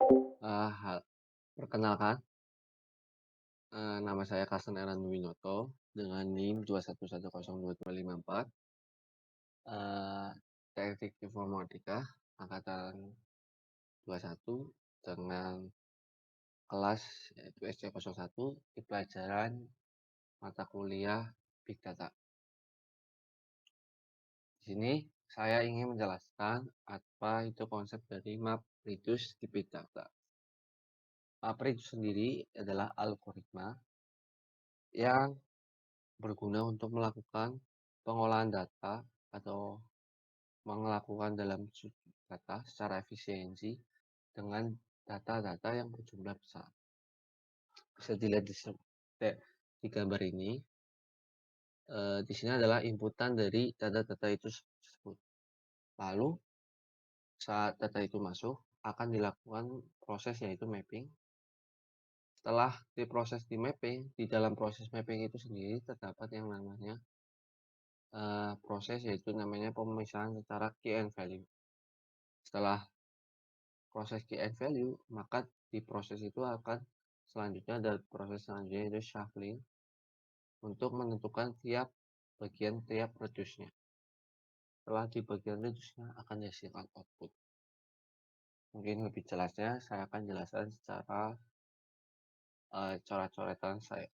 Hal perkenalkan, nama saya Karsten Winoto dengan NIM 211002254, eee, Teknik Informatika angkatan 21 dengan kelas yaitu SC01 di pelajaran mata kuliah Big Data. Di sini saya ingin menjelaskan apa itu konsep dari MapReduce di Big Data. MapReduce sendiri adalah algoritma yang berguna untuk melakukan pengolahan data atau melakukan dalam data secara efisiensi dengan data-data yang berjumlah besar. Bisa dilihat di gambar ini, di sini adalah inputan dari data-data itu tersebut. Lalu saat data itu masuk, akan dilakukan proses yaitu mapping. Setelah diproses di mapping, di dalam proses mapping itu sendiri terdapat yang namanya proses yaitu namanya pemisahan secara key and value. Setelah proses key and value, maka di proses itu akan selanjutnya ada proses selanjutnya yaitu shuffling untuk menentukan tiap bagian tiap reduce-nya. Setelah di bagian reduce-nya akan dihasilkan output. Mungkin lebih jelasnya saya akan jelaskan secara coret-coretan saya.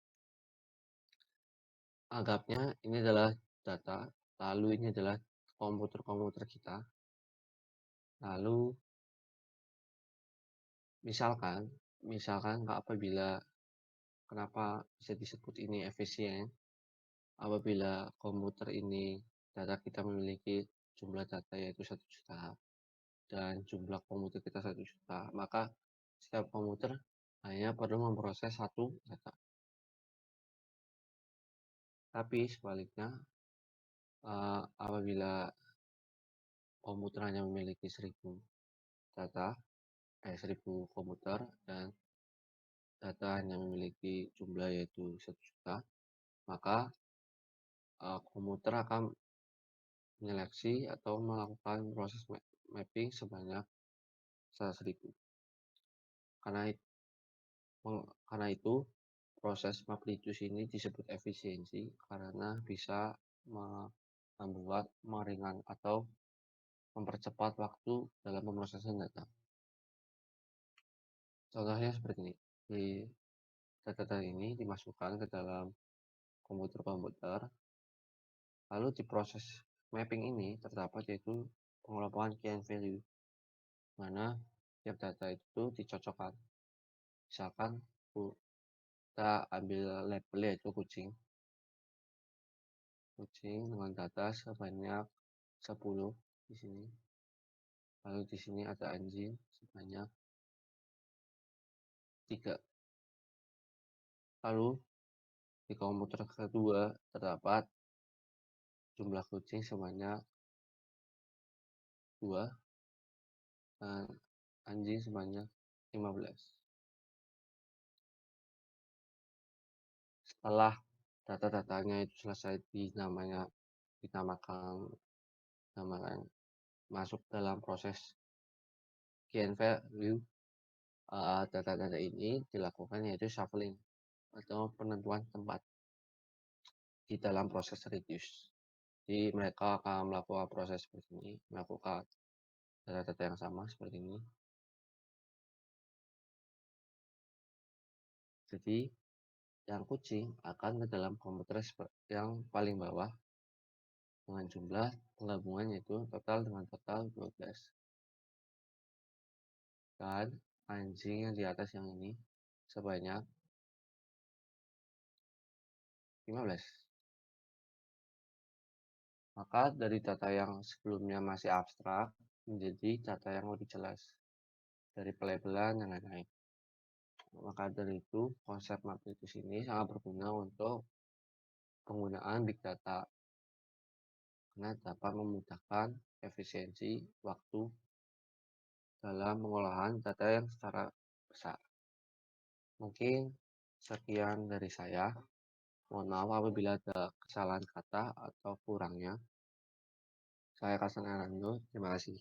Anggapnya ini adalah data, lalu ini adalah komputer-komputer kita. Lalu misalkan apabila kenapa bisa disebut ini efisien, apabila komputer ini data kita memiliki jumlah data yaitu 1 juta dan jumlah komputer kita 1 juta, maka setiap komputer hanya perlu memproses satu data. Tapi sebaliknya, apabila komputer hanya memiliki 1000 komputer dan data hanya memiliki jumlah yaitu 1 juta, maka komputer akan menyeleksi atau melakukan proses mapping sebanyak 100.000. Karena itu proses MapReduce ini disebut efisiensi karena bisa membuat meringan atau mempercepat waktu dalam pemrosesan data. Contohnya seperti ini. Di data ini dimasukkan ke dalam komputer, lalu di proses mapping ini terdapat yaitu pengelompokan key and value, mana tiap data itu dicocokkan. Misalkan kita ambil label yaitu kucing dengan data sebanyak 10 di sini. Lalu di sini ada anjing sebanyak 3. Lalu di komputer kedua terdapat jumlah kucing sebanyak 2 dan anjing sebanyak 15. Setelah data-datanya itu selesai dinamakan masuk dalam proses key and value, data-data ini dilakukan yaitu shuffling atau penentuan tempat di dalam proses reduce. Jadi mereka akan melakukan proses seperti ini, melakukan data-data yang sama seperti ini. Jadi yang kucing akan ke dalam komputer yang paling bawah dengan jumlah penggabungan yaitu dengan total 12. Dan anjing yang di atas yang ini sebanyak 15. Maka dari data yang sebelumnya masih abstrak menjadi data yang lebih jelas dari pelabelan dan lain-lain. Maka dari itu konsep MapReduce ini sangat berguna untuk penggunaan Big Data karena dapat memudahkan efisiensi waktu dalam pengolahan data yang secara besar. Mungkin sekian dari saya. Mohon maaf apabila ada kesalahan kata atau kurangnya. Saya Kasan Arando, terima kasih.